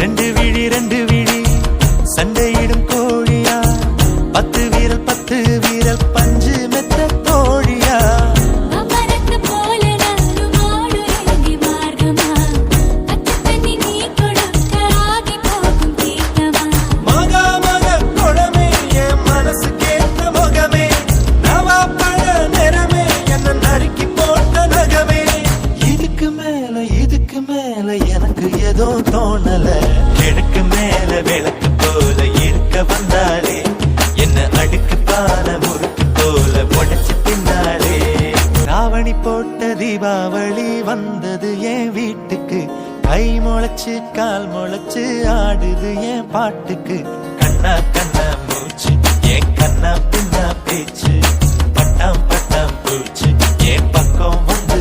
ரெண்டு விழி சண்டையிடும் கோழியா, 10 வீரல் பஞ்சு மெத்த தோழியா. எனக்கு ஏதோ தோணல, கிழக்கு மேல விளக்கு போல இருக்க வந்தாலே, என்ன அடுக்கு பான முறுக்கு போல உடைச்சு பின்னாலே. ராவணி போட்ட தீபாவளி வந்தது என் வீட்டுக்கு, கை முளைச்சு கால் முளைச்சு ஆடுது என் பாட்டுக்கு. கண்ணா கண்ணா மூச்சு என் கண்ணா பின்னா பேச்சு, பட்டாம் பட்டாம் பூச்சு என் பக்கம் வந்து